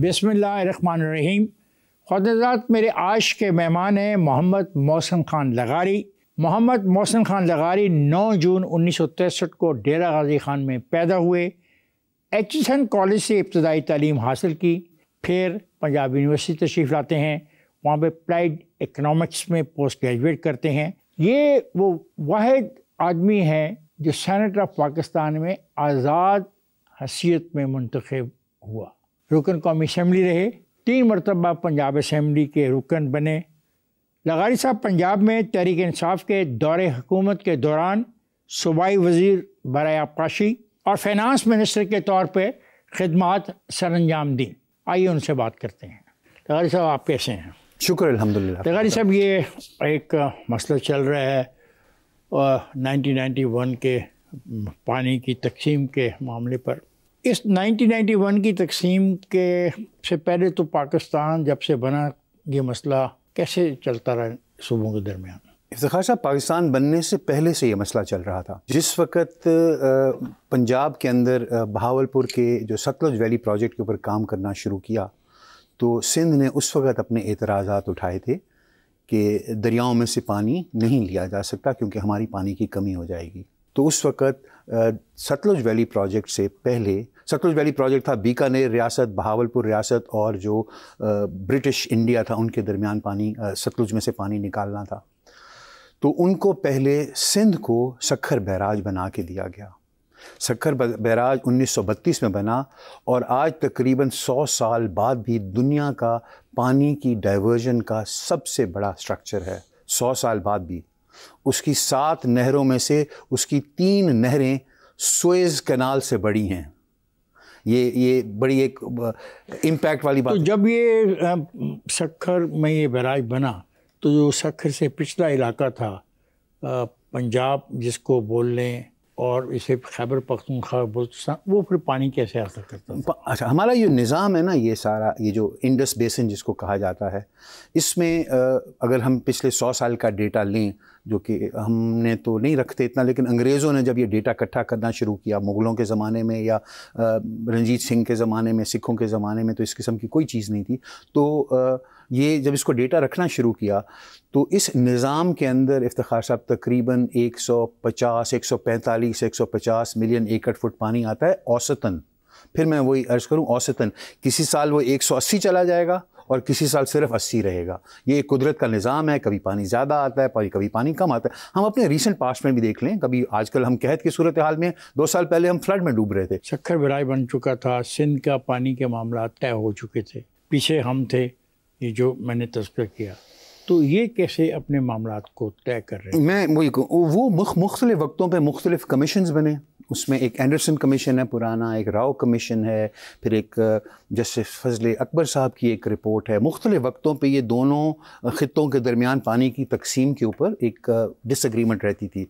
بسم اللہ الرحمن الرحیم. خدمات میرے آج کے مہمان ہیں محمد محسن خان لغاری. محمد محسن خان لغاری 9 جون 1963 کو ڈیرہ غازی خان میں پیدا ہوئے. ایچسن کالج سے ابتدائی تعلیم حاصل کی, پھر پنجاب یونیورسٹی تشریف لاتے ہیں, وہاں پہ اپلائیڈ اکنامکس میں پوسٹ گریجویٹ کرتے ہیں. یہ وہ واحد آدمی ہے جو سینیٹ آف پاکستان میں آزاد حیثیت میں منتخب ہوا. رکن قومی اسمبلی رہے, 3 مرتبہ پنجاب اسمبلی کے رکن بنے. لغاری صاحب پنجاب میں تحریک انصاف کے دور حکومت کے دوران صوبائی وزیر برائے آبپاشی اور فائنانس منسٹر کے طور پہ خدمات سر انجام دیں. آئیے ان سے بات کرتے ہیں. لغاری صاحب آپ کیسے ہیں؟ شکر الحمدللہ. لغاری صاحب یہ ایک مسئلہ چل رہا ہے 1991 کے پانی کی تقسیم کے معاملے پر. اس 1991 کی تقسیم کے سے پہلے تو پاکستان جب سے بنا یہ مسئلہ کیسے چلتا رہا صوبوں کے درمیان؟ افتخار صاحب, پاکستان بننے سے پہلے سے یہ مسئلہ چل رہا تھا. جس وقت پنجاب کے اندر بہاولپور کے جو ستلج ویلی پروجیکٹ کے اوپر کام کرنا شروع کیا تو سندھ نے اس وقت اپنے اعتراضات اٹھائے تھے کہ دریاؤں میں سے پانی نہیں لیا جا سکتا کیونکہ ہماری پانی کی کمی ہو جائے گی. تو اس وقت ستلج ویلی پروجیکٹ سے پہلے, ستلج ویلی پروجیکٹ تھا بیکانیر ریاست, بہاولپور ریاست اور جو برٹش انڈیا تھا ان کے درمیان پانی, ستلج میں سے پانی نکالنا تھا. تو ان کو پہلے سندھ کو سکھر بیراج بنا کے دیا گیا. سکھر بیراج 1932 میں بنا اور آج تقریباً 100 سال بعد بھی دنیا کا پانی کی ڈائیورژن کا سب سے بڑا سٹرکچر ہے. 100 سال بعد بھی اس کی 7 نہروں میں سے اس کی 3 نہریں سوئز کینال سے بڑی ہیں. یہ بڑی ایک امپیکٹ والی بات. تو جب یہ سکھر میں یہ بیراج بنا تو جو سکھر سے پچھلا علاقہ تھا پنجاب جس کو بول لیں اور اسے خیبر پختونخوا بلوچستان, وہ پھر پانی کیسے حاصل کرتا تھا؟ اچھا, ہمارا یہ نظام ہے نا, یہ سارا یہ جو انڈس بیسن جس کو کہا جاتا ہے, اس میں اگر ہم پچھلے 100 سال کا ڈیٹا لیں, جو کہ ہم نے تو نہیں رکھتے اتنا, لیکن انگریزوں نے جب یہ ڈیٹا اکٹھا کرنا شروع کیا مغلوں کے زمانے میں یا رنجیت سنگھ کے زمانے میں, سکھوں کے زمانے میں, تو اس قسم کی کوئی چیز نہیں تھی. تو یہ جب اس کو ڈیٹا رکھنا شروع کیا تو اس نظام کے اندر افتخار صاحب تقریباً 150, 145, 150 ملین ایکڑ فٹ پانی آتا ہے اوسطاً. پھر میں وہی عرض کروں, اوسطاً کسی سال وہ 180 چلا جائے گا اور کسی سال صرف 80 رہے گا. یہ ایک قدرت کا نظام ہے, کبھی پانی زیادہ آتا ہے, کبھی پانی کم آتا ہے. ہم اپنے ریسنٹ پاسٹ میں بھی دیکھ لیں, کبھی آج کل ہم قحط کی صورتحال میں 2 سال پہلے ہم فلڈ میں ڈوب رہے تھے. سکھر بیراج بن چکا تھا, سندھ کا پانی کے معاملات طے ہو چکے تھے, پیچھے ہم تھے یہ جو میں نے تذکر کیا. تو یہ کیسے اپنے معاملات کو طے کر رہے ہیں؟ میں وہی وہ مختلف وقتوں پہ مختلف کمیشنز بنے. اس میں ایک اینڈرسن کمیشن ہے پرانا, ایک راؤ کمیشن ہے, پھر ایک جسٹس فضل اکبر صاحب کی ایک رپورٹ ہے. مختلف وقتوں پہ یہ دونوں خطوں کے درمیان پانی کی تقسیم کے اوپر ایک ڈس ایگریمنٹ رہتی تھی.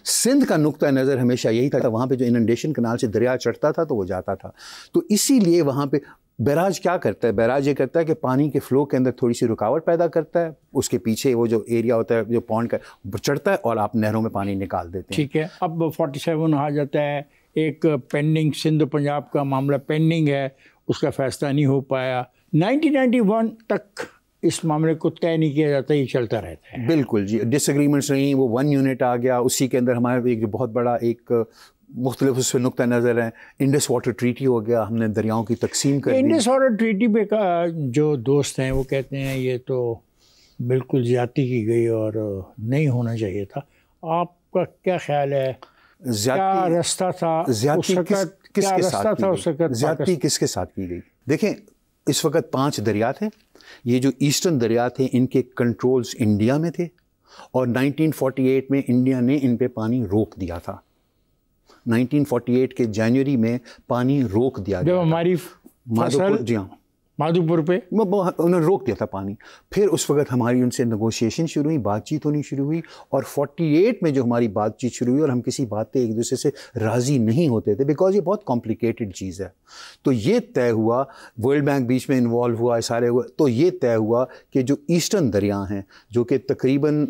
سندھ کا نقطہ نظر ہمیشہ یہی تھا, وہاں پہ جو اننڈیشن کنال سے دریا چڑھتا تھا تو وہ جاتا تھا. تو اسی لیے وہاں پہ بیراج کیا کرتا ہے, بیراج یہ کرتا ہے کہ پانی کے فلو کے اندر تھوڑی سی رکاوٹ پیدا کرتا ہے, اس کے پیچھے وہ جو ایریا ہوتا ہے جو پونڈ کا چڑھتا ہے اور آپ نہروں میں پانی نکال دیتے ہیں. ٹھیک ہے, اب 47 آ جاتا ہے, ایک پینڈنگ سندھ پنجاب کا معاملہ پینڈنگ ہے, اس کا فیصلہ نہیں ہو پایا. 1991 تک اس معاملے کو طے نہیں کیا جاتا, یہ چلتا رہتا ہے. بالکل جی, ڈس ایگریمنٹس رہیں, وہ 1 یونٹ آ گیا, اسی کے اندر ہمارے ایک جو بہت بڑا ایک مختلف اس پہ نقطہ نظر ہے, انڈس واٹر ٹریٹی ہو گیا, ہم نے دریاؤں کی تقسیم کر دی. انڈس واٹر ٹریٹی پہ جو دوست ہیں وہ کہتے ہیں یہ تو بالکل زیادتی کی گئی اور نہیں ہونا چاہیے تھا. آپ کا کیا خیال ہے, کیا رستہ تھا زیادتی کس کے ساتھ کی گئی؟ دیکھیں, اس وقت 5 دریا تھے. یہ جو ایسٹرن دریا تھے ان کے کنٹرولز انڈیا میں تھے اور 1948 میں انڈیا نے ان پہ پانی روک دیا تھا. 1948 کے جنوری میں پانی روک دیا گیا. جب ہماری فصل, جی ہاں, مادھوپور پہ انہوں نے روک دیا تھا پانی. پھر اس وقت ہماری ان سے نیگوشیشن شروع ہوئی, بات چیت ہونی شروع ہوئی, اور 48 میں جو ہماری بات چیت شروع ہوئی اور ہم کسی بات پہ ایک دوسرے سے راضی نہیں ہوتے تھے بیکاز یہ بہت کمپلیکیٹڈ چیز ہے. تو یہ طے ہوا, ورلڈ بینک بیچ میں انوالو ہوا, سارے ہوئے, تو یہ طے ہوا کہ جو ایسٹرن دریا ہیں جو کہ تقریباً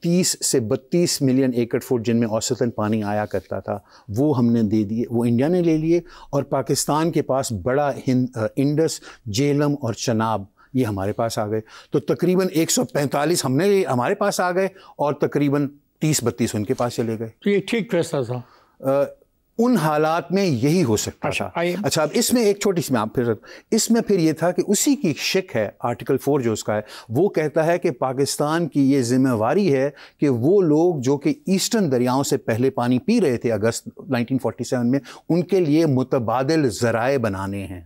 30 سے 32 ملین ایکڑ فٹ جن میں اوسطاً پانی آیا کرتا تھا وہ ہم نے دے دیے، وہ انڈیا نے لے لیے، اور پاکستان کے پاس بڑا انڈس، جہلم اور چناب یہ ہمارے پاس آ گئے، تو تقریباً 145 ہمارے پاس آ گئے اور تقریباً 30-32 ان کے پاس چلے گئے۔ تو یہ ٹھیک فیصلہ تھا ان حالات میں یہی ہو سکتا تھا۔ اچھا، اب اس میں ایک چھوٹی سی اس میں پھر یہ تھا کہ اسی کی شک ہے، آرٹیکل 4 جو اس کا ہے وہ کہتا ہے کہ پاکستان کی یہ ذمہ واری ہے کہ وہ لوگ جو کہ ایسٹرن دریاؤں سے پہلے پانی پی رہے تھے اگست 1947 میں، ان کے لیے متبادل ذرائع بنانے ہیں،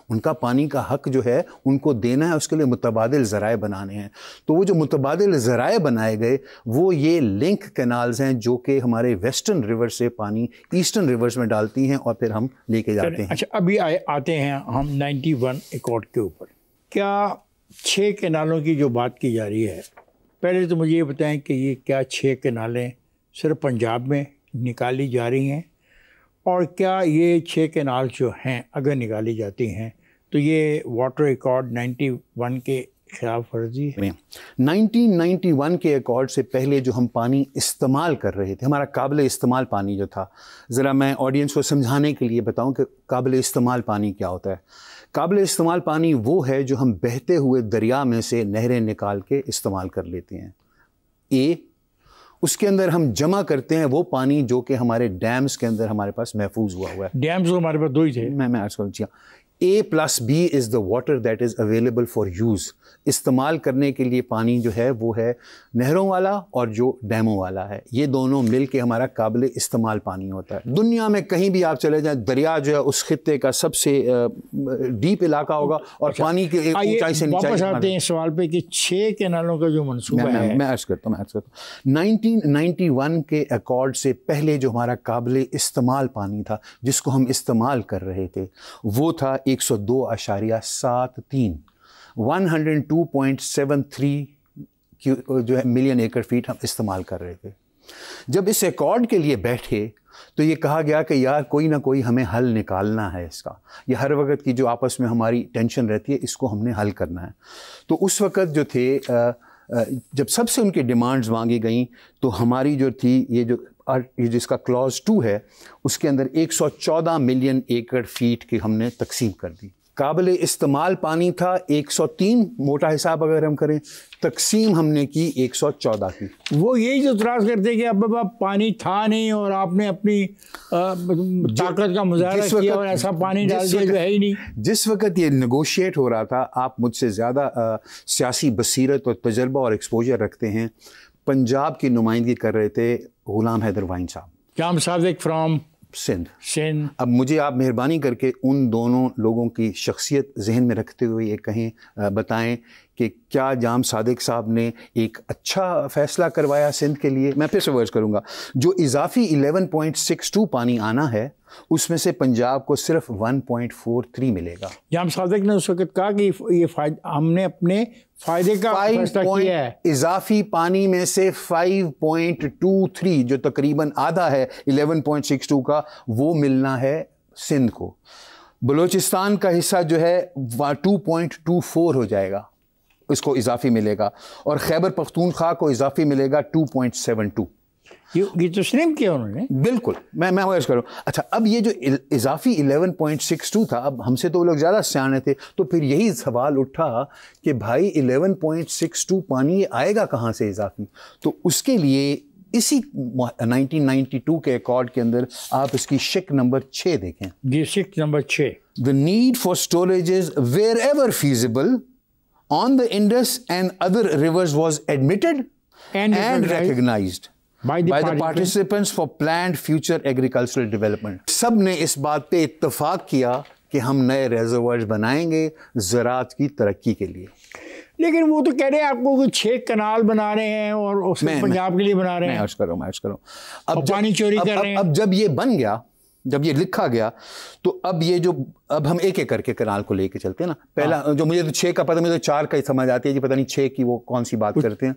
ان کا پانی کا حق جو ہے ان کو دینا ہے، اس کے لیے متبادل ذرائع بنانے ہیں۔ تو وہ جو متبادل ذرائع بنائے گئے وہ یہ لنک کینالز ہیں جو کہ ہمارے ویسٹرن ریور سے پانی ایسٹرن ریورز میں ڈالتی ہیں اور پھر ہم لے کے جاتے ہیں۔ اچھا، ابھی آتے ہیں ہم 91 ایکارڈ کے اوپر۔ کیا 6 کینالوں کی جو بات کی جا رہی ہے، پہلے تو مجھے یہ بتائیں کہ یہ کیا 6 کینالیں صرف پنجاب میں نکالی جا رہی ہیں، اور کیا یہ 6 کینال جو ہیں اگر نکالی جاتی ہیں تو یہ واٹر ایکارڈ 91 کے خلاف ورزی ہے؟ 1991 کے ایکارڈ سے پہلے جو ہم پانی استعمال کر رہے تھے، ہمارا قابل استعمال پانی جو تھا، ذرا میں آڈینس کو سمجھانے کے لیے بتاؤں کہ قابل استعمال پانی کیا ہوتا ہے۔ قابل استعمال پانی وہ ہے جو ہم بہتے ہوئے دریا میں سے نہریں نکال کے استعمال کر لیتے ہیں۔ اس کے اندر ہم جمع کرتے ہیں وہ پانی جو کہ ہمارے ڈیمز کے اندر ہمارے پاس محفوظ ہوا ہے۔ ڈیمز ہمارے پاس 2 ہی تھے۔ میں عرض کروں A+B is the water that is available for use۔ استعمال کرنے کے لیے پانی جو ہے وہ ہے نہروں والا اور جو ڈیموں والا ہے، یہ دونوں مل کے ہمارا قابل استعمال پانی ہوتا ہے۔ دنیا میں کہیں بھی آپ چلے جائیں، دریا جو ہے اس خطے کا سب سے ڈیپ علاقہ ہوگا اور پانی کے اونچائی سے نیچائی۔ واپس آتے ہیں سوال پہ کہ 6 کینالوں کا جو منصوبہ ہے، میں عرض کرتا ہوں 1991 کے ایکارڈ سے پہلے جو ہمارا قابل استعمال پانی تھا جس کو ہم استعمال کر رہے تھے وہ تھا 102.73 102.73 جو ہے ملین ایکڑ فیٹ ہم استعمال کر رہے تھے۔ جب اس ایکارڈ کے لیے بیٹھے تو یہ کہا گیا کہ یار کوئی نہ کوئی ہمیں حل نکالنا ہے اس کا، یہ ہر وقت کی جو آپس میں ہماری ٹینشن رہتی ہے اس کو ہم نے حل کرنا ہے۔ تو اس وقت جو تھے جب سب سے ان کی ڈیمانڈز مانگی گئیں تو ہماری جو تھی یہ جس کا کلاز 2 ہے اس کے اندر 114 ملین ایکڑ فیٹ کی ہم نے تقسیم کر دی۔ قابل استعمال پانی تھا 103 موٹا حساب اگر ہم کریں، تقسیم ہم نے کی 114 کی۔ وہ یہی جو اعتراض کرتے کہ اب پانی تھا نہیں اور آپ نے اپنی طاقت کا مظاہرہ کیا اور ایسا پانی ڈال دیا جو ہے ہی نہیں۔ جس وقت یہ نیگوشیٹ ہو رہا تھا، آپ مجھ سے زیادہ سیاسی بصیرت اور تجربہ اور ایکسپوجر رکھتے ہیں، پنجاب کی نمائندگی کر رہے تھے غلام حیدر وائن صاحب، جام صادق فرام سندھ۔ اب مجھے آپ مہربانی کر کے ان دونوں لوگوں کی شخصیت ذہن میں رکھتے ہوئے یہ کہیں بتائیں کہ کیا جام صادق صاحب نے ایک اچھا فیصلہ کروایا سندھ کے لیے؟ میں پھر سے ورڈ کروں گا، جو اضافی 11.62 پانی آنا ہے اس میں سے پنجاب کو صرف 1.43 ملے گا۔ جام صادق نے اس وقت کہا کہ یہ ہم نے اپنے فائدے کا فیصلہ کیا ہے، اضافی پانی میں سے 5.23 جو تقریباً آدھا ہے 11.62 کا وہ ملنا ہے سندھ کو۔ بلوچستان کا حصہ جو ہے 2.24 ہو جائے گا، اس کو اضافی ملے گا، اور خیبر پختونخوا کو اضافی ملے گا 2.72۔ یہ تو سلیم کیا انہوں نے، بالکل۔ میں عرض کروں، اچھا اب یہ جو اضافی 11.62 تھا، اب ہم سے تو وہ لوگ زیادہ سیانے تھے، تو پھر یہی سوال اٹھا کہ بھائی 11.62 پانی آئے گا کہاں سے اضافی؟ تو اس کے لیے اسی 1992 کے ایکارڈ کے اندر آپ اس کی شک نمبر 6 دیکھیں۔ جی، شک number 6، The need for storages wherever feasible on the Indus and other rivers was admitted and recognized by the participants for planned future agricultural development۔ سب نے اس بات پہ اتفاق کیا کہ ہم نئے ریزروائرز بنائیں گے زراعت کی ترقی کے لیے۔ لیکن وہ تو کہہ رہے ہیں آپ کو 6 کنال بنا رہے ہیں اور اس پنجاب کے لیے بنا رہے ہیں۔ میں عرض کروں اب پانی چوری کر رہے ہیں۔ اب جب یہ بن گیا، جب یہ لکھا گیا، تو اب ہم ایک ایک کر کے کنال کو لے کے چلتے ہیں نا۔ پہلا جو مجھے تو 6 کا پتہ، مجھے تو 4 کا ہی سمجھ آتی ہے جی، پتہ نہیں 6 کی وہ کون سی بات کرتے ہیں۔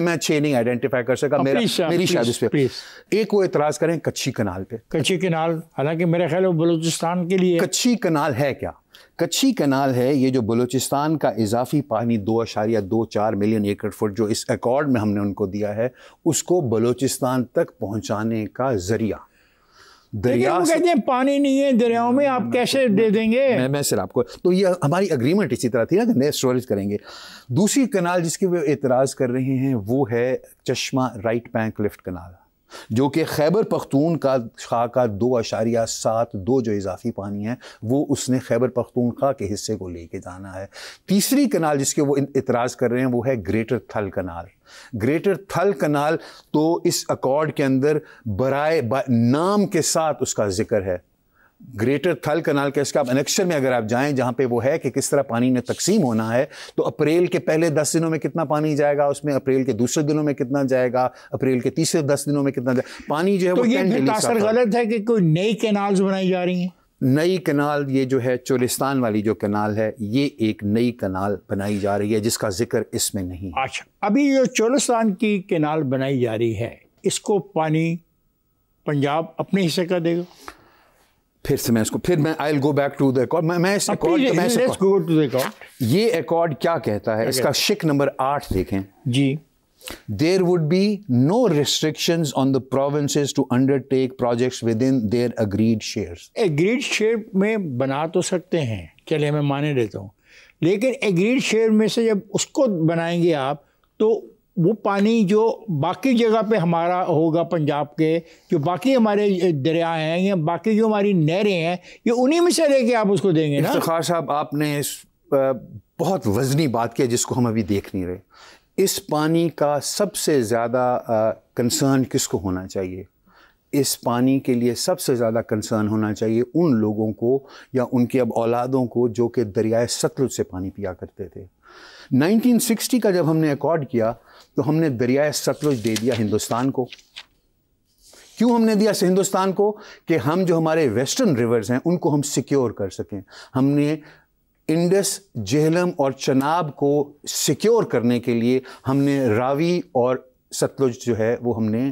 میں 6 نہیں آئیڈینٹیفائی کر سکا، میری شاید اس پہ ایک وہ اعتراض کریں کچھی کنال پہ۔ کچھی کنال، حالانکہ میرا خیال ہے وہ بلوچستان کے لیے۔ کچھی کنال ہے کیا؟ کچھی کنال ہے یہ جو بلوچستان کا اضافی پانی 2.24 ملین ایکڑ فٹ جو اس ایکارڈ میں ہم نے ان کو دیا ہے اس کو بلوچستان تک پہنچانے کا ذریعہ دریا کہتے ہیں پانی نہیں ہے دریاؤں میں آپ کیسے دے دیں گے. میں صرف آپ کو تو یہ ہماری اگریمنٹ اسی طرح تھی نا کہ نئے اسٹوریج کریں گے. دوسری کنال جس کی وہ اعتراض کر رہے ہیں وہ ہے چشمہ رائٹ بینک لفٹ کنال جو کہ خیبر پختونخوا کا 2.72 جو اضافی پانی ہے وہ اس نے خیبر پختونخوا کے حصے کو لے کے جانا ہے. تیسری کنال جس کے وہ اعتراض کر رہے ہیں وہ ہے گریٹر تھل کنال. گریٹر تھل کنال تو اس اکارڈ کے اندر برائے نام کے ساتھ اس کا ذکر ہے. گریٹر تھل کنال کا اس کا انیکشن میں اگر آپ جائیں جہاں پہ وہ ہے کہ کس طرح پانی میں تقسیم ہونا ہے تو اپریل کے پہلے 10 دنوں میں کتنا پانی جائے گا اس میں, اپریل کے دوسرے دنوں میں کتنا جائے گا, اپریل کے تیسرے 10 دنوں میں کتنا جائے گا. پانی جو ہے تو یہ تاثر غلط ہے کہ کوئی نئی کینالز بنائی جا رہی ہیں. نئی کنال یہ جو ہے چولستان والی جو کنال ہے یہ ایک نئی کنال بنائی جا رہی ہے جس کا ذکر اس میں نہیں. اچھا ابھی جو چولستان کی کینال بنائی جا رہی ہے اس کو پانی پنجاب اپنے حصے کا دے گا. پھر سے میں اس کو میں I go back to the accord. میں اس ایکارڈ یہ ایکارڈ کیا کہتا ہے اس کا شک نمبر 8 دیکھیں جی. There would be no restrictions on the provinces to undertake projects within their agreed shares. agreed share میں بنا تو سکتے ہیں, چلے میں مانے لیتا ہوں, لیکن agreed share میں سے جب اس کو بنائیں گے آپ تو وہ پانی جو باقی جگہ پہ ہمارا ہوگا پنجاب کے جو باقی ہمارے دریا ہیں یا باقی جو ہماری نہریں ہیں یہ انہی میں سے لے کے آپ اس کو دیں گے نا. افتخار صاحب آپ نے بہت وزنی بات کی جس کو ہم ابھی دیکھ نہیں رہے. اس پانی کا سب سے زیادہ کنسرن کس کو ہونا چاہیے؟ اس پانی کے لیے سب سے زیادہ کنسرن ہونا چاہیے ان لوگوں کو یا ان کے اب اولادوں کو جو کہ دریائے ستلج سے پانی پیا کرتے تھے. 1960 کا جب ہم نے ایکارڈ کیا تو ہم نے دریائے ستلج دے دیا ہندوستان کو. کیوں ہم نے دیا ہندوستان کو؟ کہ ہم جو ہمارے ویسٹرن ریورز ہیں ان کو ہم سیکیور کر سکیں. ہم نے انڈس, جہلم اور چناب کو سیکیور کرنے کے لیے ہم نے راوی اور ستلج جو ہے وہ ہم نے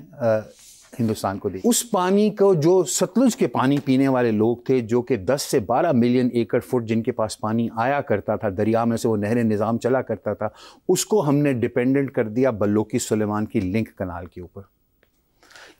ہندوستان کو دی. اس پانی کو جو ستلج کے پانی پینے والے لوگ تھے جو کہ 10 سے 12 ملین ایکڑ فٹ جن کے پاس پانی آیا کرتا تھا دریا میں سے, وہ نہر نظام چلا کرتا تھا, اس کو ہم نے ڈیپینڈنٹ کر دیا بلوکی سلیمان کی لنک کنال کے اوپر.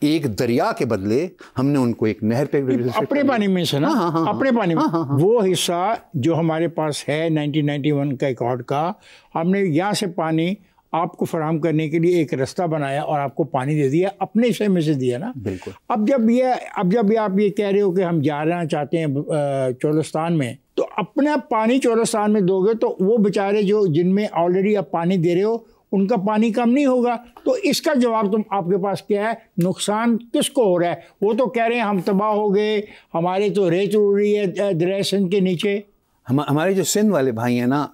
ایک دریا کے بدلے ہم نے ان کو ایک نہر پہ اپنے پانی میں سے نا اپنے پانی میں وہ حصہ جو ہمارے پاس ہے 1991 کا ایکارڈ کا, ہم نے یہاں سے پانی آپ کو فراہم کرنے کے لیے ایک رستہ بنایا اور آپ کو پانی دے دیا, اپنے حصے میں سے دیا نا. بالکل. اب جب آپ یہ کہہ رہے ہو کہ ہم جانا چاہتے ہیں چولستان میں تو اپنا پانی چولستان میں دو گے تو وہ بیچارے جو جن میں آلریڈی آپ پانی دے رہے ہو ان کا پانی کم نہیں ہوگا. تو اس کا جواب تم آپ کے پاس کیا ہے؟ نقصان کس کو ہو رہا ہے؟ وہ تو کہہ رہے ہیں ہم تباہ ہو گئے, ہمارے تو ریت اڑ رہی ہے دریائے سندھ کے نیچے. ہمارے جو سندھ والے بھائی ہیں نا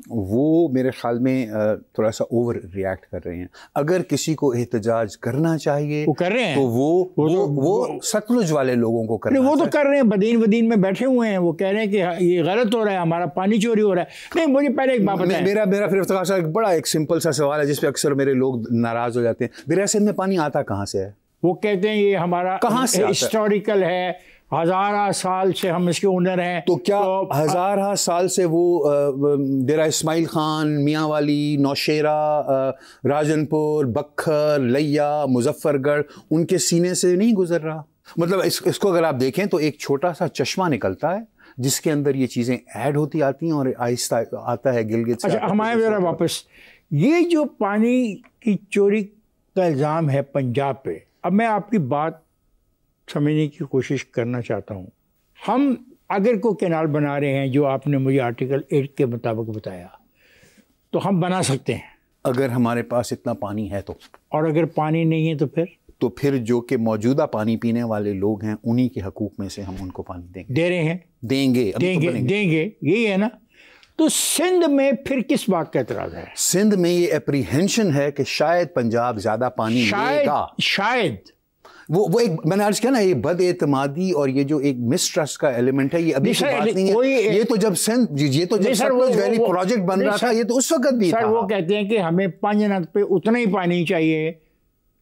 وہ میرے خیال میں تھوڑا سا اوور ریئیکٹ کر رہے ہیں. اگر کسی کو احتجاج کرنا چاہیے وہ کر رہے ہیں تو وہ ستلج والے لوگوں کو کرنا وہ تو کر رہے ہیں, بدین میں بیٹھے ہوئے ہیں, وہ کہہ رہے ہیں کہ یہ غلط ہو رہا ہے, ہمارا پانی چوری ہو رہا ہے. نہیں مجھے پہلے ایک بات بتائیں. میرا پھر افتخار صاحب ایک بڑا ایک سمپل سا سوال ہے جس پہ اکثر میرے لوگ ناراض ہو جاتے ہیں. دریا سندھ میں پانی آتا کہاں سے ہے؟ وہ کہتے ہیں یہ ہمارا کہاں سے ہسٹوریکل ہے, ہزارہ سال سے ہم اس کے اونر ہیں. تو کیا ہزارہ سال سے وہ ڈیرہ اسماعیل خان, میاں والی, نوشیرہ, راجن پور, بکھر, لیا, مظفر گڑھ ان کے سینے سے نہیں گزر رہا؟ مطلب اس کو اگر آپ دیکھیں تو ایک چھوٹا سا چشمہ نکلتا ہے جس کے اندر یہ چیزیں ایڈ ہوتی آتی ہیں اور آہستہ آتا ہے گلگت سے. اچھا ہمارے ذرا واپس یہ جو پانی کی چوری کا الزام ہے پنجاب پہ, اب میں آپ کی بات سمجھنے کی کوشش کرنا چاہتا ہوں. ہم اگر کوئی کینال بنا رہے ہیں جو آپ نے مجھے آرٹیکل 8 کے مطابق بتایا تو ہم بنا سکتے ہیں اگر ہمارے پاس اتنا پانی ہے تو, اور اگر پانی نہیں ہے تو پھر جو کہ موجودہ پانی پینے والے لوگ ہیں انہی کے حقوق میں سے ہم ان کو پانی دیں گے. دے رہے ہیں, دیں گے, یہی ہے نا. تو سندھ میں پھر کس بات کا اعتراض ہے؟ سندھ میں یہ اپریہنشن ہے کہ شاید پنجاب زیادہ پانی لے گا. شاید وہ ایک میں نے عرض کیا نا, یہ بد اعتمادی اور یہ جو ایک مسٹرسٹ کا ایلیمنٹ ہے یہ ابھی کی بات نہیں ہے. یہ تو جب ستلج ویلی پروجیکٹ بن رہا تھا یہ تو اس وقت بھی تھا. وہ کہتے ہیں کہ ہمیں پنجنت پہ اتنا ہی پانی چاہیے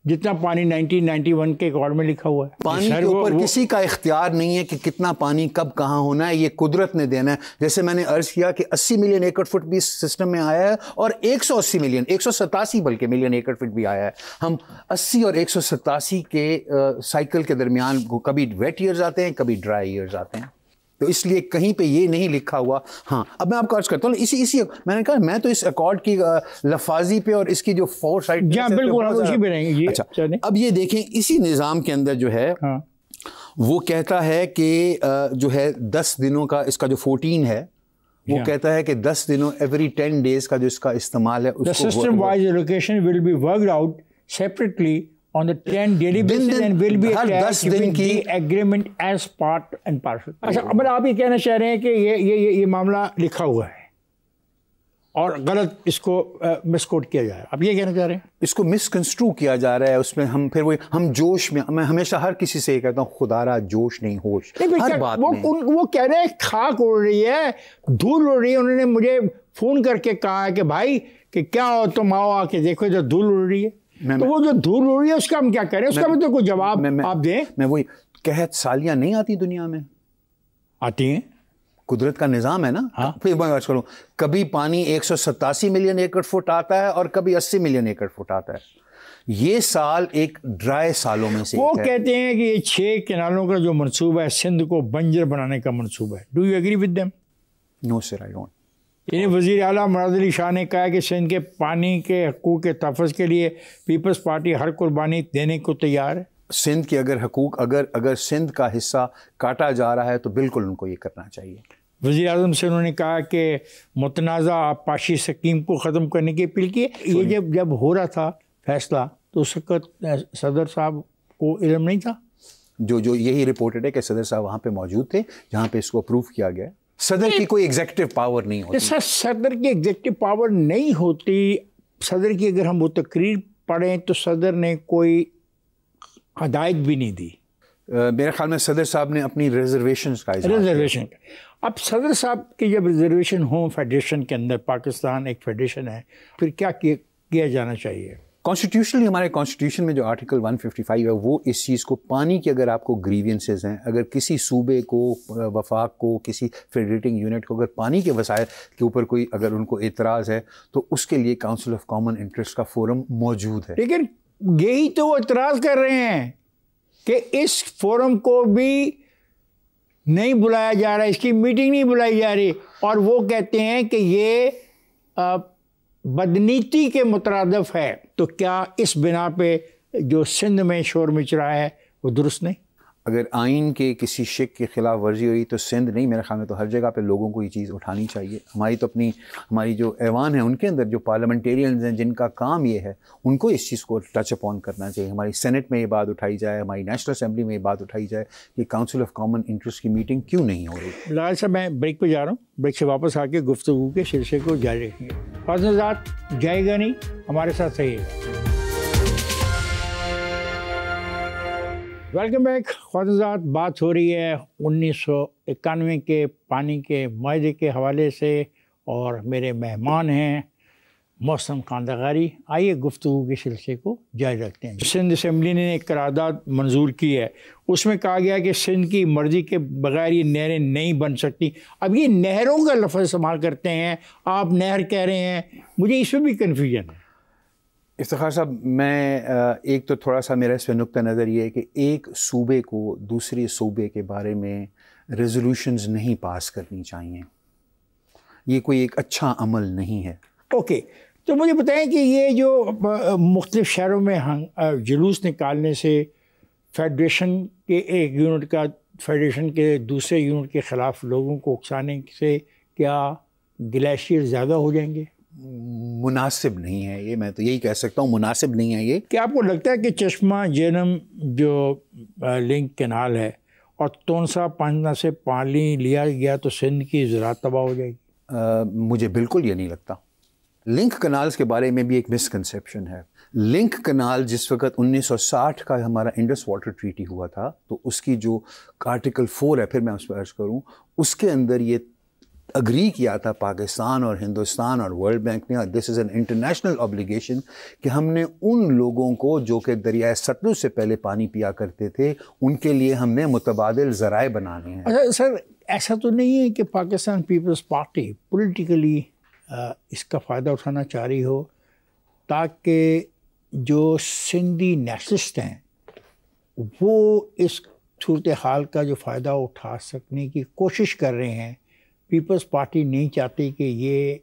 جتنا پانی 1991 کے ریکارڈ میں لکھا ہوا ہے. پانی کے اوپر کسی کا اختیار نہیں ہے کہ کتنا پانی کب کہاں ہونا ہے, یہ قدرت نے دینا ہے. جیسے میں نے عرض کیا کہ 80 ملین ایکڑ فٹ بھی اس سسٹم میں آیا ہے, اور 180 ملین 187 بلکہ ملین ایکڑ فٹ بھی آیا ہے. ہم 80 اور 187 کے سائیکل کے درمیان کبھی ویٹ ایئرز آتے ہیں, کبھی ڈرائی ایئرز آتے ہیں. تو اس لیے کہیں پہ یہ نہیں لکھا ہوا. ہاں اب میں آپ کو عرض کرتا ہوں, اسی میں نے کہا میں تو اس ایکارڈ کی لفاظی پہ اور اس کی جو فور سائٹ بالکل. اچھا اب یہ دیکھیں اسی نظام کے اندر جو ہے وہ کہتا ہے کہ جو ہے 10 دنوں کا اس کا جو 14 ہے وہ کہتا ہے کہ 10 دنوں ایوری 10 days کا جو اس کا استعمال ہے اس کو system wise allocation will be worked out separately on the 10 daily basis and will be attached with the agreement as part and parcel. اچھا اب آپ یہ کہنا چاہ رہے ہیں کہ یہ معاملہ لکھا ہوا ہے اور غلط اس کو مس کوٹ کیا جا رہا ہے, آپ یہ کہنا چاہ رہے ہیں اس کو مس کنسٹرو کیا جا رہا ہے. اس میں ہم پھر ہم جوش میں, میں ہمیشہ ہر کسی سے یہ کہتا ہوں خدا را جوش نہیں ہوش ہر بات میں. وہ کہہ رہے ہیں خاک اڑ رہی ہے, دھول اڑ رہی ہے. انہوں نے مجھے فون کر کے کہا ہے کہ بھائی کہ کیا ہو تم آؤ آ کے دیکھو جو دھول اڑ رہی ہے. تو وہ جو دھول اڑ رہی ہے اس کا ہم کیا کریں, اس کا بھی تو کوئی جواب آپ دیں. میں وہی قحط سالیاں نہیں آتی دنیا میں, آتی ہیں, قدرت کا نظام ہے نا. پھر میں عرض کروں کبھی پانی 187 ملین ایکڑ فٹ آتا ہے اور کبھی 80 ملین ایکڑ فٹ آتا ہے. یہ سال ایک ڈرائی سالوں میں سے وہ کہتے ہیں کہ یہ 6 کنالوں کا جو منصوبہ ہے سندھ کو بنجر بنانے کا منصوبہ ہے. Do you agree with them? No sir I don't. یعنی وزیر اعلیٰ مراد علی شاہ نے کہا کہ سندھ کے پانی کے حقوق کے تحفظ کے لیے پیپلز پارٹی ہر قربانی دینے کو تیار ہے. سندھ کے اگر حقوق اگر سندھ کا حصہ کاٹا جا رہا ہے تو بالکل ان کو یہ کرنا چاہیے. وزیر اعظم سے انہوں نے کہا کہ متنازع آبپاشی اسکیم کو ختم کرنے کی اپیل کی. یہ جب ہو رہا تھا فیصلہ تو اس وقت صدر صاحب کو علم نہیں تھا. جو یہی رپورٹڈ ہے کہ صدر صاحب وہاں پہ موجود تھے جہاں پہ اس کو اپروو کیا گیا. صدر کی کوئی ایگزیکٹو پاور نہیں ہوتی. صدر کی ایگزیکٹو پاور نہیں ہوتی. صدر کی اگر ہم وہ تقریر پڑھیں تو صدر نے کوئی ہدایت بھی نہیں دی. میرے خیال میں صدر صاحب نے اپنی ریزرویشنز کا ریزرویشن. اب صدر صاحب کی جب ریزرویشن ہوں فیڈریشن کے اندر, پاکستان ایک فیڈریشن ہے, پھر کیا کیا جانا چاہیے؟ کانسٹیٹیوشنلی ہمارے کانسٹیٹیوشن میں جو آرٹیکل 155 ہے وہ اس چیز کو, پانی کے اگر آپ کو گریوینسز ہیں, اگر کسی صوبے کو, وفاق کو, کسی فیڈریٹنگ یونٹ کو اگر پانی کے وسائل کے اوپر کوئی اگر ان کو اعتراض ہے تو اس کے لیے کاؤنسل آف کامن انٹرسٹ کا فورم موجود ہے. لیکن یہی تو وہ اعتراض کر رہے ہیں کہ اس فورم کو بھی نہیں بلایا جا رہا, اس کی میٹنگ نہیں بلائی جا رہی, اور وہ کہتے ہیں کہ یہ بدنیتی کے مترادف ہے. تو کیا اس بنا پہ جو سندھ میں شور مچ رہا ہے وہ درست نہیں؟ اگر آئین کے کسی شک کی خلاف ورزی ہوئی تو سندھ نہیں, میرے خیال میں تو ہر جگہ پہ لوگوں کو یہ چیز اٹھانی چاہیے. ہماری تو ہماری جو ایوان ہے ان کے اندر جو پارلیمنٹیرینز ہیں جن کا کام یہ ہے ان کو اس چیز کو ٹچ اپ آن کرنا چاہیے. ہماری سینٹ میں یہ بات اٹھائی جائے, ہماری نیشنل اسمبلی میں یہ بات اٹھائی جائے کہ کاؤنسل آف کامن انٹرسٹ کی میٹنگ کیوں نہیں ہو رہی. لال صاحب میں بریک پہ جا رہا ہوں, بریک سے واپس آ کے گفتگو کے سلسلے کو جاری رکھیں گے. فاضل ذات جائے گا نہیں, ہمارے ساتھ رہیے گا. Welcome back. خواتین، بات ہو رہی ہے 1991 کے پانی کے معاہدے کے حوالے سے, اور میرے مہمان ہیں محسن خان لغاری. آئیے گفتگو کے سلسلے کو جاری رکھتے ہیں. سندھ اسمبلی نے ایک قرارداد منظور کی ہے, اس میں کہا گیا کہ سندھ کی مرضی کے بغیر یہ نہریں نہیں بن سکتی. اب یہ نہروں کا لفظ استعمال کرتے ہیں, آپ نہر کہہ رہے ہیں, مجھے اس میں بھی کنفیوژن ہے. افتخار صاحب میں ایک تو تھوڑا سا میرا اس پہ نقطہ نظر یہ ہے کہ ایک صوبے کو دوسرے صوبے کے بارے میں ریزولوشنز نہیں پاس کرنی چاہیے. یہ کوئی ایک اچھا عمل نہیں ہے. اوکے, تو مجھے بتائیں کہ یہ جو مختلف شہروں میں جلوس نکالنے سے فیڈریشن کے ایک یونٹ کا فیڈریشن کے دوسرے یونٹ کے خلاف لوگوں کو اکسانے سے کیا گلیشیئر زیادہ ہو جائیں گے؟ مناسب نہیں ہے یہ, میں تو یہی کہہ سکتا ہوں, مناسب نہیں ہے یہ. کیا آپ کو لگتا ہے کہ چشمہ جہلم جو لنک کینال ہے اور تونسا پانجنا سے پانی لیا گیا تو سندھ کی زراعت تباہ ہو جائے گی؟ مجھے بالکل یہ نہیں لگتا. لنک کنالز کے بارے میں بھی ایک مسکنسیپشن ہے. لنک کنال جس وقت 1960 کا ہمارا انڈس واٹر ٹریٹی ہوا تھا تو اس کی جو آرٹیکل 4 ہے, پھر میں اس پہ عرض کروں, اس کے اندر یہ اگری کیا تھا پاکستان اور ہندوستان اور ورلڈ بینک نے، دس از این انٹرنیشنل obligation، کہ ہم نے ان لوگوں کو جو کہ دریائے ستلج سے پہلے پانی پیا کرتے تھے، ان کے لیے ہم نے متبادل ذرائع بنانے ہیں۔ اچھا سر، ایسا تو نہیں ہے کہ پاکستان پیپلز پارٹی پولیٹیکلی اس کا فائدہ اٹھانا چاہ رہی ہو تاکہ جو سندھی نیشنلسٹ ہیں وہ اس صورتحال کا جو فائدہ اٹھا سکنے کی کوشش کر رہے ہیں؟ پیپلز پارٹی نہیں چاہتی کہ یہ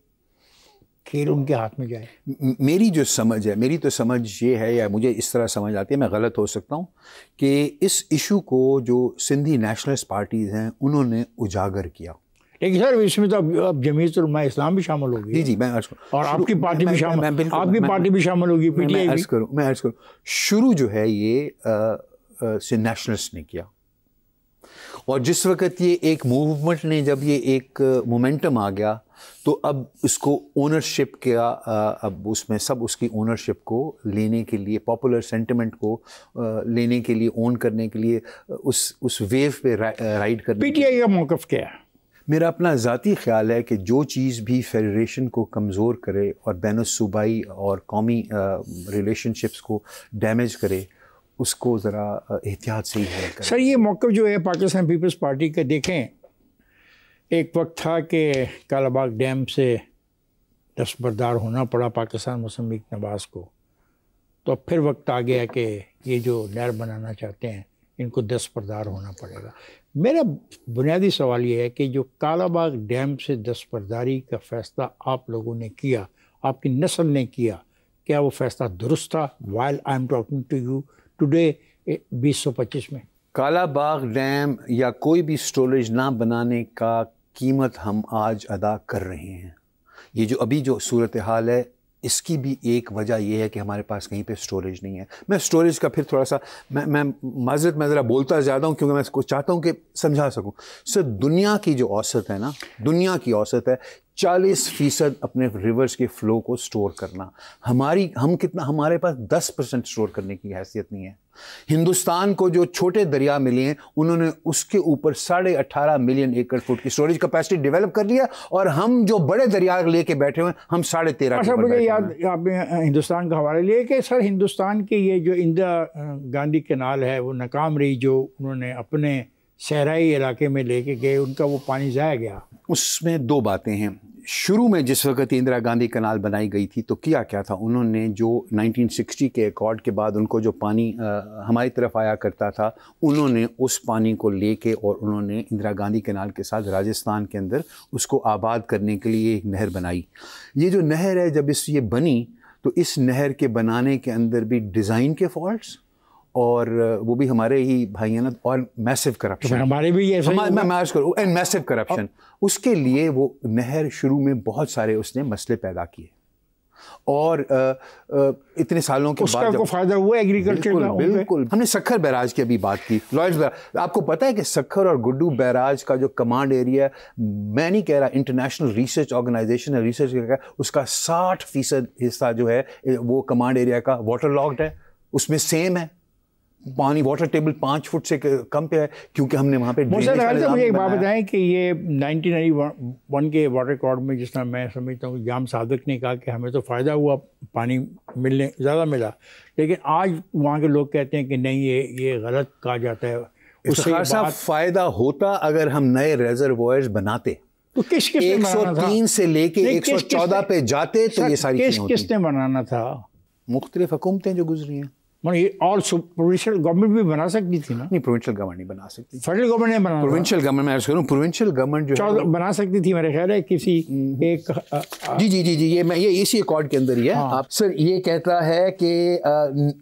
کھیل ان کے ہاتھ میں جائے۔ میری جو سمجھ ہے، میری تو سمجھ یہ ہے، یا مجھے اس طرح سمجھ آتی ہے، میں غلط ہو سکتا ہوں، کہ اس ایشو کو جو سندھی نیشنلسٹ پارٹیز ہیں انہوں نے اجاگر کیا۔ لیکن سر اس میں تو اب جمعیت علماء اسلام بھی شامل ہوگی۔ جی جی، میں عرض کروں، اور آپ کی پارٹی بھی شامل، آپ کی پارٹی بھی شامل ہوگی، پی ٹی آئی بھی۔ میں عرض کروں، شروع جو ہے یہ نیشنلسٹ نے کیا، اور جس وقت یہ ایک موومنٹ نے، جب یہ ایک مومنٹم آ گیا تو اب اس کو اونرشپ کیا، اب اس میں سب اس کی اونرشپ کو لینے کے لیے، پاپولر سینٹیمنٹ کو لینے کے لیے، اون کرنے کے لیے، اس ویو پہ رائڈ کرنے۔ پی ٹی آئی کا موقف کیا ہے؟ میرا اپنا ذاتی خیال ہے کہ جو چیز بھی فیڈریشن کو کمزور کرے اور بین الصوبائی اور قومی ریلیشن شپس کو ڈیمیج کرے، اس کو ذرا احتیاط سے ہی ہے۔ سر یہ موقف جو ہے پاکستان پیپلز پارٹی کا، دیکھیں ایک وقت تھا کہ کالا باغ ڈیم سے دستبردار ہونا پڑا پاکستان مسلم لیگ نواز کو، تو پھر وقت آ گیا کہ یہ جو نہر بنانا چاہتے ہیں ان کو دستبردار ہونا پڑے گا۔ میرا بنیادی سوال یہ ہے کہ جو کالا باغ ڈیم سے دستبرداری کا فیصلہ آپ لوگوں نے کیا، آپ کی نسل نے کیا، کیا وہ فیصلہ درست تھا؟ while I am talking to you today 2025 میں کالا باغ ڈیم یا کوئی بھی سٹوریج نہ بنانے کا قیمت ہم آج ادا کر رہے ہیں۔ یہ جو ابھی جو صورتحال ہے، اس کی بھی ایک وجہ یہ ہے کہ ہمارے پاس کہیں پہ سٹوریج نہیں ہے۔ میں سٹوریج کا پھر تھوڑا سا میں معذرت، میں ذرا بولتا زیادہ ہوں کیونکہ میں اس کو چاہتا ہوں کہ سمجھا سکوں۔ سر دنیا کی جو اوسط ہے نا، دنیا کی اوسط ہے 40% اپنے ریورز کے فلو کو سٹور کرنا۔ ہمارے پاس 10% سٹور کرنے کی حیثیت نہیں ہے۔ ہندوستان کو جو چھوٹے دریا ملے ہیں انہوں نے اس کے اوپر 18.5 ملین ایکڑ فٹ کی سٹوریج کیپیسٹی ڈیولپ کر لیا، اور ہم جو بڑے دریا لے کے بیٹھے ہوئے ہم 13.5۔ اچھا، مجھے یاد آپ نے ہندوستان کا حوالہ لیا کہ سر ہندوستان کے یہ جو اندرا گاندھی کینال ہے وہ ناکام رہی، جو انہوں نے اپنے صحرائی علاقے میں لے کے گئے، ان کا وہ پانی ضائع گیا۔ اس میں دو باتیں ہیں۔ شروع میں جس وقت اندرا گاندھی کنال بنائی گئی تھی تو کیا تھا، انہوں نے جو 1960 کے ایکارڈ کے بعد ان کو جو پانی ہماری طرف آیا کرتا تھا، انہوں نے اس پانی کو لے کے اور انہوں نے اندرا گاندھی کنال کے ساتھ راجستھان کے اندر اس کو آباد کرنے کے لیے ایک نہر بنائی۔ یہ جو نہر ہے، جب یہ بنی تو اس نہر کے بنانے کے اندر بھی ڈیزائن کے فالٹس، اور وہ بھی ہمارے ہی بھائی ہیں، اور میسو کرپشن، ہمارے بھی میسو کرپشن، اس کے لیے وہ نہر شروع میں بہت سارے اس نے مسئلے پیدا کیے، اور اتنے سالوں کے بعد کو فائدہ ہوا ایگریکلچر کا۔ بالکل، ہم نے سکھر بیراج کی ابھی بات کی، لارڈز بیراج، آپ کو پتہ ہے کہ سکھر اور گڈو بیراج کا جو کمانڈ ایریا ہے، میں نہیں کہہ رہا، انٹرنیشنل ریسرچ آرگنائزیشن ہے، ریسرچ اس کا 60% حصہ جو ہے وہ کمانڈ ایریا کا واٹر لاکڈ ہے، اس میں سیم ہے، پانی واٹر ٹیبل 5 فٹ سے کم پہ ہے، کیونکہ ہم نے وہاں پہ مجھے ایک بات بتائیں کہ یہ 1991 کے واٹر ریکارڈ میں، جس طرح میں سمجھتا ہوں کہ جام صادق نے کہا کہ ہمیں تو فائدہ ہوا، پانی ملنے زیادہ ملا، لیکن آج وہاں کے لوگ کہتے ہیں کہ نہیں، یہ غلط کہا جاتا ہے۔ افتخار صاحب، فائدہ ہوتا اگر ہم نئے ریزروائرز بناتے تو کس 103 سے لے کے 114 پہ جاتے تو یہ ساری چیزیں ہوتی۔ کس نے بنانا تھا؟ مختلف حکومتیں جو گزری ہیں، اور پروونشل گورنمنٹ بھی بنا سکتی تھی نا؟ نہیں، پروونشل گورنمنٹ نہیں بنا سکتی، فیڈرل گورنمنٹ نے بنا، پروونشل گورنمنٹ میں عرض کروں، پروونشل گورنمنٹ جو ہے بنا سکتی تھی، میرے خیال ہے کسی ایک۔ جی، یہ اسی ایکارڈ کے اندر ہی ہے۔ آپ سر یہ کہتا ہے کہ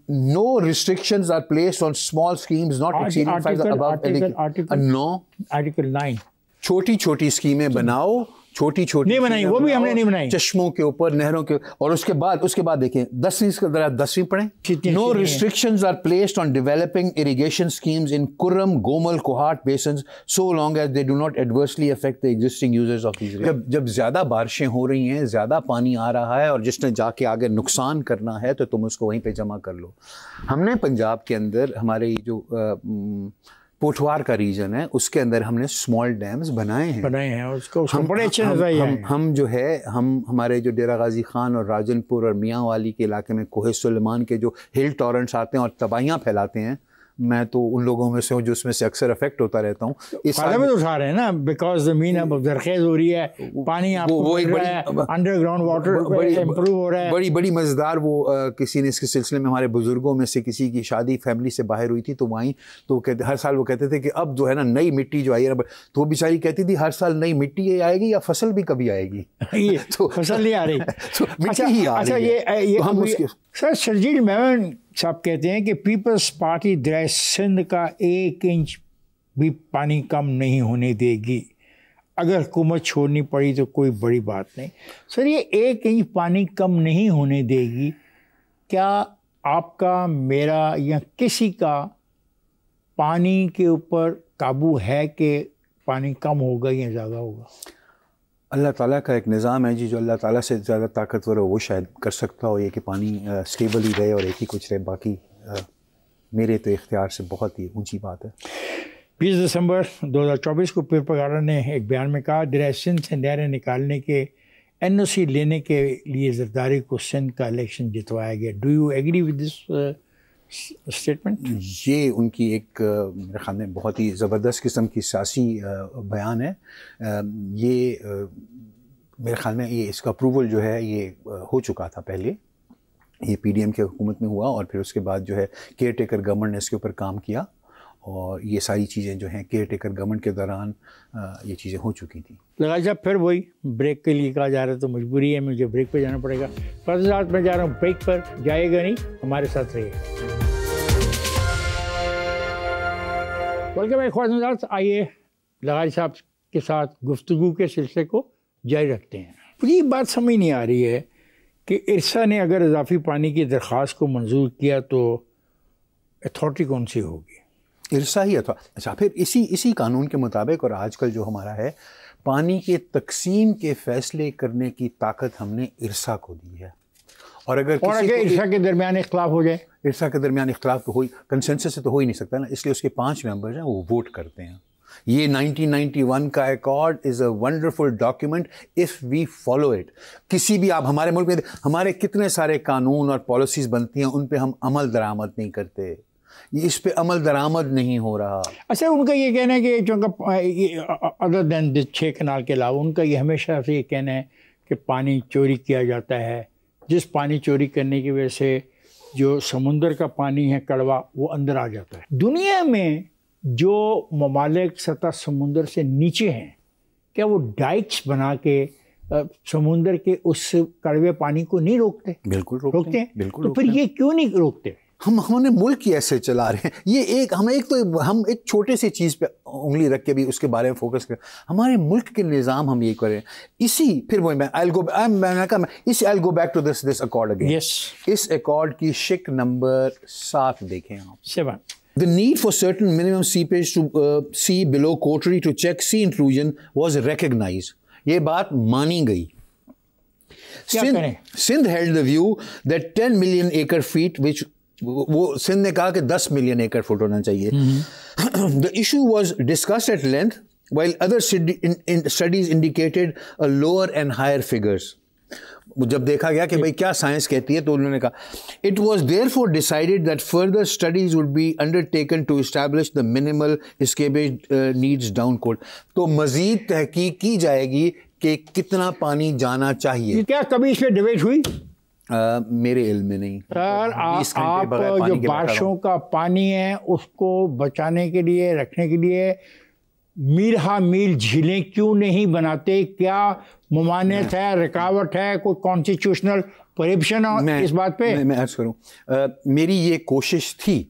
no restrictions are placed on small schemes not exceeding 5 article 9، چھوٹی چھوٹی اسکیمیں بناؤ، چھوٹی نہیں بنائی، وہ بھی ہم نے نہیں بنائی، چشموں کے اوپر، نہروں کے، اور اس کے بعد دیکھیں 10ویں پڑھیں، no restrictions are placed on developing irrigation schemes in Kurram, Gomal, Kohat basins so long as they do not adversely affect the existing users of these. جب زیادہ بارشیں ہو رہی ہیں، زیادہ پانی آ رہا ہے، اور جس نے جا کے آگے نقصان کرنا ہے تو تم اس کو وہیں پہ جمع کر لو۔ ہم نے پنجاب کے اندر ہمارے جو پوٹھوار کا ریجن ہے، اس کے اندر ہم نے اسمال ڈیمز بنائے ہیں اس کو بڑے اچھے نظریے ہیں. ہم جو ہے ہمارے جو ڈیرہ غازی خان اور راجن پور اور میاں والی کے علاقے میں کوہ سلیمان کے جو ہل ٹورنٹس آتے ہیں اور تباہیاں پھیلاتے ہیں، میں تو ان لوگوں میں سے ہوں جو اس میں سے اکثر افیکٹ ہوتا رہتا ہوں. فائدہ بھی اٹھا رہے ہیں نا، بیکاز زمین اب زرخیز ہو رہی ہے، پانی آپ کو مل رہا ہے، انڈر گراؤنڈ واٹر امپروو ہو رہا ہے. بڑی مزیدار. وہ کسی نے اس کے سلسلے میں ہمارے بزرگوں میں سے کسی کی شادی فیملی سے باہر ہوئی تھی تو وہیں تو ہر سال وہ کہتے تھے کہ اب جو ہے نا نئی مٹی جو آئی ہے، تو وہ بیچاری کہتی تھی ہر سال نئی مٹی آئے گی یا فصل بھی کبھی آئے گی؟ تو فصل نہیں آ رہی، مٹی ہی آ رہی ہے. سر شرجیل میمن صاحب کہتے ہیں کہ پیپلز پارٹی دریا سندھ کا 1 انچ بھی پانی کم نہیں ہونے دے گی. اگر حکومت چھوڑنی پڑی تو کوئی بڑی بات نہیں. سر یہ 1 انچ پانی کم نہیں ہونے دے گی، کیا آپ کا، میرا یا کسی کا پانی کے اوپر قابو ہے کہ پانی کم ہوگا یا زیادہ ہوگا؟ اللہ تعالیٰ کا ایک نظام ہے جی، جو اللہ تعالیٰ سے زیادہ طاقتور ہے وہ شاید کر سکتا ہو یہ کہ پانی سٹیبل ہی رہے اور ایک ہی کچھ رہے. باقی میرے تو اختیار سے بہت ہی اونچی بات ہے. 20 دسمبر 2024 کو پیر پگاڑا نے ایک بیان میں کہا دریا سندھ سے نہریں نکالنے کے NOC لینے کے لیے زرداری کو سندھ کا الیکشن جتوایا گیا. Do you agree with this statement? یہ ان کی ایک میرے خیال میں بہت ہی زبردست قسم کی سیاسی بیان ہے. یہ میرے خیال میں یہ اس کا اپروول جو ہے یہ ہو چکا تھا پہلے، یہ PDM کی حکومت میں ہوا اور پھر اس کے بعد جو ہے کیئر ٹیکر گورنمنٹ نے اس کے اوپر کام کیا اور یہ ساری چیزیں جو ہیں کیئر ٹیکر گورنمنٹ کے دوران یہ چیزیں ہو چکی تھیں. لگا جب پھر وہی بریک کے لیے کہا جا رہا ہے تو مجبوری ہے، مجھے بریک پہ جانا پڑے گا. فضل صاحب میں جا رہا ہوں بریک پر، جائے گا نہیں، ہمارے ساتھ رہیے. ویلکم خواہش، آئیے لغاری صاحب کے ساتھ گفتگو کے سلسلے کو جاری رکھتے ہیں. مجھے یہ بات سمجھ نہیں آ رہی ہے کہ ارسا نے اگر اضافی پانی کی درخواست کو منظور کیا تو اتھارٹی کون سی ہوگی؟ ارسا ہی تھا. اچھا، پھر اسی قانون کے مطابق اور آج کل جو ہمارا ہے پانی کے تقسیم کے فیصلے کرنے کی طاقت ہم نے ارسا کو دی ہے. اور اگر ارسا کے درمیان اختلاف ہو جائے، ارسا کے درمیان اختلاف تو کنسنسس سے تو ہو ہی نہیں سکتا نا، اس لیے اس کے 5 ممبرز ہیں وہ ووٹ کرتے ہیں. یہ 1991 کا accord is a wonderful document if we follow it. کسی بھی آپ ہمارے ملک میں ہمارے کتنے سارے قانون اور پالیسیز بنتی ہیں ان پہ ہم عمل درآمد نہیں کرتے، اس پہ عمل درآمد نہیں ہو رہا. اچھا، ان کا یہ کہنا ہے کہ چونکہ ادر دین 6 کنال کے علاوہ ان کا یہ ہمیشہ سے یہ کہنا ہے کہ پانی چوری کیا جاتا ہے، جس پانی چوری کرنے کی وجہ سے جو سمندر کا پانی ہے کڑوا وہ اندر آ جاتا ہے. دنیا میں جو ممالک سطح سمندر سے نیچے ہیں کیا وہ ڈائکس بنا کے سمندر کے اس کڑوے پانی کو نہیں روکتے؟ بالکل روکتے ہیں. بالکل. تو پھر یہ کیوں نہیں روکتے؟ ہم نے ملک ہی ایسے چلا رہے ہیں. یہ ہم ایک چھوٹے سی چیز پہ انگلی رکھ کے بھی اس کے بارے میں فوکس کریں. ہمارے ملک کے نظام ہم یہ کریں پھر وہ I'll go back to this accord again. Yes. اس ایکارڈ کی شک نمبر 7 دیکھیں آپ. 7. The need for certain minimum seepage to sea below Kottari to check sea intrusion was recognized. یہ بات مانی گئی. Sindh held the view that 10 million acre feet which وہ سندھ نے کہا کہ 10 ملین ایکڑ فٹ ہونا چاہیے. The issue was discussed at length while other studies indicated a lower and higher figures. جب دیکھا گیا کہ بھئی کیا سائنس کہتی ہے تو انہوں نے کہا it was therefore decided that further studies would be undertaken to establish the minimal escapage needs down coast. تو مزید تحقیق کی جائے گی کہ کتنا پانی جانا چاہیے. کیا کبھی اس پہ ڈیبیٹ ہوئی؟ میرے علم میں نہیں. سر آپ جو بارشوں کا پانی ہے اس کو بچانے کے لیے رکھنے کے لیے میل ہا میل جھیلیں کیوں نہیں بناتے؟ کیا ممانعت ہے، رکاوٹ ہے، کوئی کانسٹیٹیوشنل پروہیبشن اس بات پہ؟ میں عرض کروں، میری یہ کوشش تھی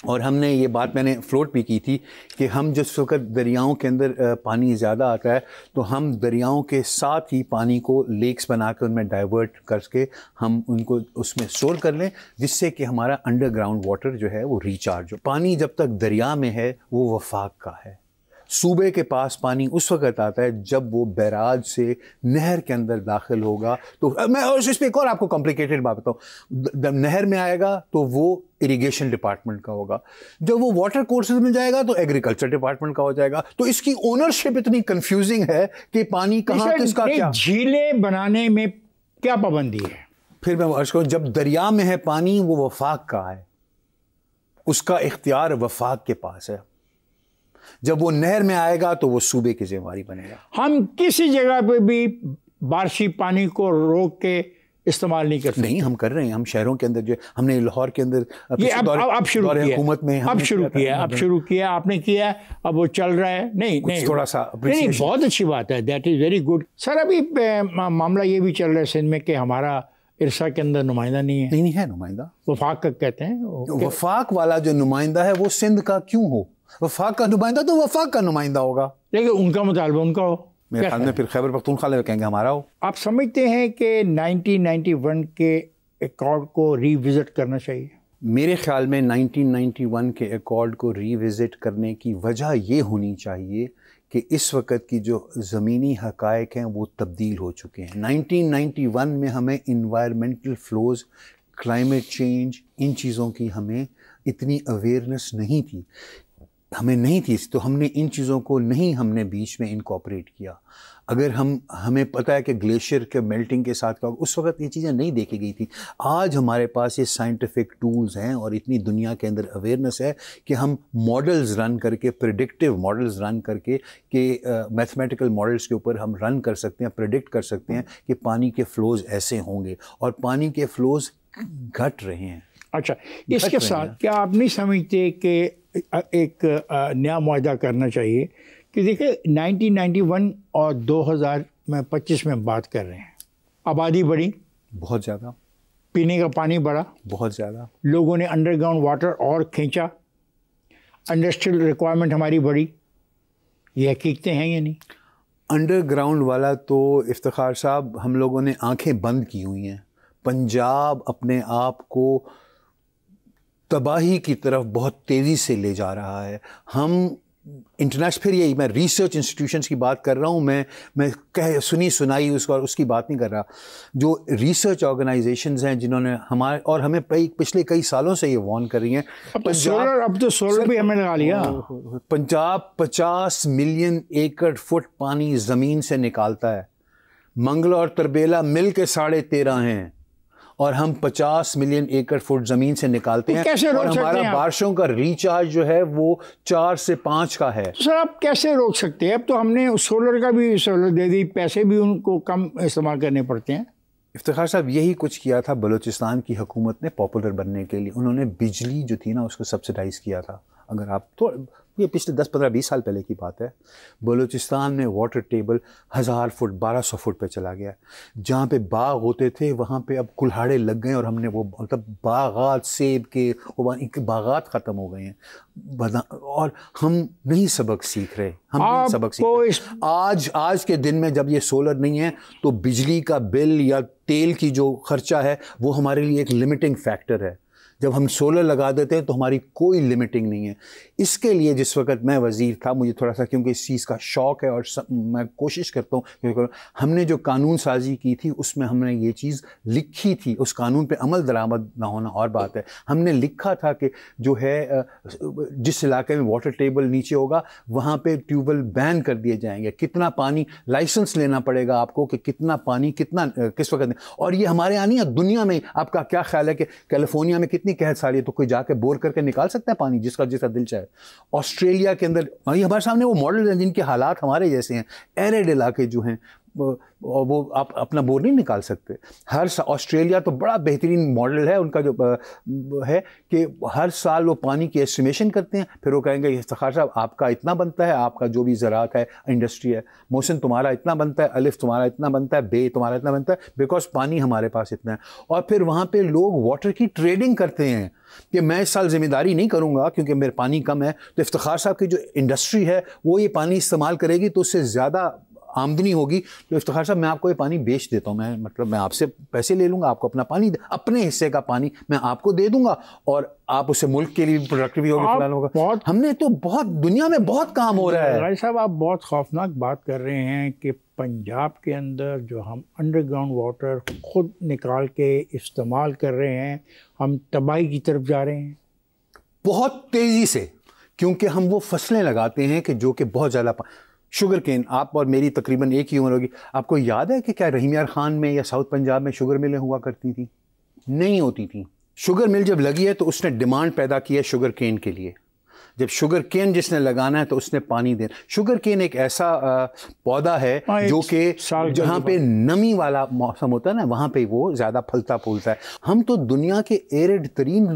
اور ہم نے یہ بات میں نے فلوٹ بھی کی تھی کہ ہم جس وقت دریاؤں کے اندر پانی زیادہ آتا ہے تو ہم دریاؤں کے ساتھ ہی پانی کو لیکس بنا کے ان میں ڈائیورٹ کر کے ہم ان کو اس میں اسٹور کر لیں جس سے کہ ہمارا انڈر گراؤنڈ واٹر جو ہے وہ ریچارج ہو. پانی جب تک دریا میں ہے وہ وفاق کا ہے. صوبے کے پاس پانی اس وقت آتا ہے جب وہ بیراج سے نہر کے اندر داخل ہوگا. تو میں اس پہ ایک اور آپ کو کمپلیکیٹڈ بات بتاؤں, نہر میں آئے گا تو وہ اریگیشن ڈپارٹمنٹ کا ہوگا, جب وہ واٹر کورسز میں جائے گا تو ایگریکلچر ڈپارٹمنٹ کا ہو جائے گا. تو اس کی اونرشپ اتنی کنفیوزنگ ہے کہ پانی کہاں کس کا کیا. جھیلیں بنانے میں کیا پابندی ہے؟ پھر میں عرض کروں, جب دریا میں ہے پانی وہ وفاق کا ہے, اس کا اختیار وفاق کے پاس ہے. جب وہ نہر میں آئے گا تو وہ صوبے کی ذمہ داری بنے گا. ہم کسی جگہ پہ بھی بارشی پانی کو روک کے استعمال نہیں کرتے. نہیں, ہم کر رہے ہیں. ہم شہروں کے اندر جو ہم نے لاہور کے اندر اب شروع کیا حکومت میں اب شروع کیا آپ نے کیا, اب وہ چل رہا ہے. نہیں تھوڑا سا بہت اچھی بات ہے, دیٹ از ویری گڈ. سر ابھی معاملہ یہ بھی چل رہا ہے سندھ میں کہ ہمارا ارسا کے اندر نمائندہ نہیں ہے. نہیں ہے نمائندہ, وفاق کا کہتے ہیں. وفاق والا جو نمائندہ ہے وہ سندھ کا کیوں ہو؟ وفاق کا نمائندہ تو وفاق کا نمائندہ ہوگا, لیکن ان کا مطالبہ ان کا ہو. میرے خیال میں پھر خیبر پختونخوا لے کہیں گے ہمارا ہو. آپ سمجھتے ہیں کہ 1991 کے ایکارڈ کو ری وزٹ کرنا چاہیے؟ میرے خیال میں 1991 کے ایکارڈ کو ری وزٹ کرنے کی وجہ یہ ہونی چاہیے کہ اس وقت کی جو زمینی حقائق ہیں وہ تبدیل ہو چکے ہیں. 1991 میں ہمیں انوائرمنٹل فلوز, کلائمیٹ چینج, ان چیزوں کی ہمیں اتنی اویئرنیس نہیں تھی, تو ہم نے ان چیزوں کو نہیں ہم نے بیچ میں انکارپوریٹ کیا. اگر ہمیں پتہ ہے کہ گلیشیئر کے میلٹنگ کے ساتھ کیا, اس وقت یہ چیزیں نہیں دیکھی گئی تھی. آج ہمارے پاس یہ سائنٹیفک ٹولز ہیں اور اتنی دنیا کے اندر اویئرنیس ہے کہ ہم ماڈلز رن کر کے, پریڈکٹیو ماڈلز رن کر کے, کہ میتھمیٹیکل ماڈلز کے اوپر ہم رن کر سکتے ہیں, پریڈکٹ کر سکتے ہیں کہ پانی کے فلوز ایسے ہوں گے, اور پانی کے فلوز گھٹ رہے ہیں. اچھا, اس کے ساتھ کیا آپ نہیں سمجھتے کہ ایک نیا معاہدہ کرنا چاہیے کہ دیکھیں 1991 اور 2025 میں بات کر رہے ہیں, آبادی بڑھی بہت زیادہ, پینے کا پانی بڑھا بہت زیادہ, لوگوں نے انڈر گراؤنڈ واٹر اور کھینچا, انڈسٹریل ریکوائرمنٹ ہماری بڑھی. یہ حقیقتیں ہیں یا نہیں؟ انڈر گراؤنڈ والا تو افتخار صاحب ہم لوگوں نے آنکھیں بند کی ہوئی ہیں. پنجاب اپنے آپ کو تباہی کی طرف بہت تیزی سے لے جا رہا ہے. ہم انٹرنیشنل, پھر یہی میں ریسرچ انسٹیٹیوشنس کی بات کر رہا ہوں, میں سنی سنائی اس کی بات نہیں کر رہا. جو ریسرچ آرگنائزیشنز ہیں جنہوں نے ہمارے اور ہمیں پچھلے کئی سالوں سے یہ وارن کر رہی ہیں. اب تو سولر بھی ہمیں لگا لیا. پنجاب 50 ملین ایکڑ فٹ پانی زمین سے نکالتا ہے, منگلا اور تربیلا مل کے 13.5 ہیں, اور ہم 50 ملین ایکڑ فٹ زمین سے نکالتے ہیں, اور ہمارا بارشوں کا ریچارج جو ہے وہ 4 سے 5 کا ہے. سر آپ کیسے روک سکتے ہیں؟ اب تو ہم نے سولر کا بھی سولر دے دی, پیسے بھی ان کو کم استعمال کرنے پڑتے ہیں. افتخار صاحب یہی کچھ کیا تھا بلوچستان کی حکومت نے پاپولر بننے کے لیے. انہوں نے بجلی جو تھی نا اس کو سبسڈائز کیا تھا. اگر آپ تو یہ پچھلے 10-15-20 سال پہلے کی بات ہے, بلوچستان میں واٹر ٹیبل 1000 فٹ 1200 فٹ پہ چلا گیا. جہاں پہ باغ ہوتے تھے وہاں پہ اب کلہاڑے لگ گئے, اور ہم نے وہ مطلب باغات, سیب کے ان کے باغات ختم ہو گئے ہیں. اور ہم نہیں سبق سیکھ رہے, ہم نہیں سبق سیکھ رہے. آج کے دن میں جب یہ سولر نہیں ہے تو بجلی کا بل یا تیل کی جو خرچہ ہے وہ ہمارے لیے ایک لمٹنگ فیکٹر ہے. جب ہم سولر لگا دیتے ہیں تو ہماری کوئی لمٹنگ نہیں ہے. اس کے لیے جس وقت میں وزیر تھا مجھے تھوڑا سا کیونکہ اس چیز کا شوق ہے اور میں کوشش کرتا ہوں, ہم نے جو قانون سازی کی تھی اس میں ہم نے یہ چیز لکھی تھی. اس قانون پہ عمل درآمد نہ ہونا اور بات ہے. ہم نے لکھا تھا کہ جو ہے جس علاقے میں واٹر ٹیبل نیچے ہوگا وہاں پہ ٹیوب ویل بین کر دیے جائیں گے. کتنا پانی لائسنس لینا پڑے گا آپ کو کہ کتنا پانی کتنا کس وقت. اور یہ ہمارے یہاں نہیں ہے, دنیا میں. آپ کا کیا خیال ہے کہ کیلیفورنیا میں کتنی قحط سالی ہے تو کوئی جا کے بور کر کے نکال سکتا ہے پانی جس کا دل چاہے. آسٹریلیا کے اندر یہ ہمارے سامنے وہ ماڈل ہیں جن کے حالات ہمارے جیسے ہیں. ایرڈ علاقے جو ہیں وہ آپ اپنا بور نہیں نکال سکتے. آسٹریلیا تو بڑا بہترین ماڈل ہے ان کا, جو ہے کہ ہر سال وہ پانی کی ایسٹیمیشن کرتے ہیں, پھر وہ کہیں گے افتخار صاحب آپ کا اتنا بنتا ہے, آپ کا جو بھی زراعت ہے انڈسٹری ہے, محسن تمہارا اتنا بنتا ہے, الف تمہارا اتنا بنتا ہے, بے تمہارا اتنا بنتا ہے, بیکاز پانی ہمارے پاس اتنا ہے. اور پھر وہاں پہ لوگ واٹر کی ٹریڈنگ کرتے ہیں کہ میں اس سال ذمہ داری نہیں کروں گا کیونکہ میرے پانی کم ہے, تو افتخار صاحب کی جو انڈسٹری ہے وہ یہ پانی استعمال کرے گی تو اس سے زیادہ آمدنی ہوگی تو افتخار صاحب میں آپ کو یہ پانی بیچ دیتا ہوں, میں آپ سے پیسے لے لوں گا, آپ کو اپنا پانی اپنے حصے کا پانی میں آپ کو دے دوں گا, اور آپ اسے ملک کے لیے پروڈکٹیو بھی ہوگا, فلان ہوگا. ہم نے تو بہت دنیا میں بہت کام ہو رہا ہے. غازی صاحب آپ بہت خوفناک بات کر رہے ہیں کہ پنجاب کے اندر جو ہم انڈر گراؤنڈ واٹر خود نکال کے استعمال کر رہے ہیں, ہم تباہی کی طرف جا رہے ہیں بہت تیزی سے, کیونکہ ہم وہ فصلیں لگاتے ہیں کہ جو کہ بہت زیادہ شوگر کین. آپ اور میری تقریباً ایک ہی عمر ہوگی. آپ کو یاد ہے کہ کیا رحیم یار خان میں یا ساؤتھ پنجاب میں شوگر ملیں ہوا کرتی تھیں؟ نہیں ہوتی تھیں. شوگر مل جب لگی ہے تو اس نے ڈیمانڈ پیدا کی ہے شوگر کین کے لیے. جب شوگر کین جس نے لگانا ہے تو اس نے پانی دینا. شوگر کین ایک ایسا پودا ہے جو کہ جہاں پہ نمی والا موسم ہوتا ہے نا, وہاں پہ وہ زیادہ پھلتا پھولتا ہے. ہم تو دنیا کے ایرڈ ترین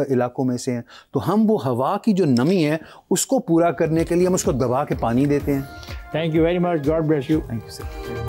علاقوں میں سے ہیں, تو ہم وہ ہوا کی جو نمی ہے اس کو پورا کرنے کے لیے ہم اس کو دبا کے پانی دیتے ہیں. Thank you very much, God bless you. Thank you sir.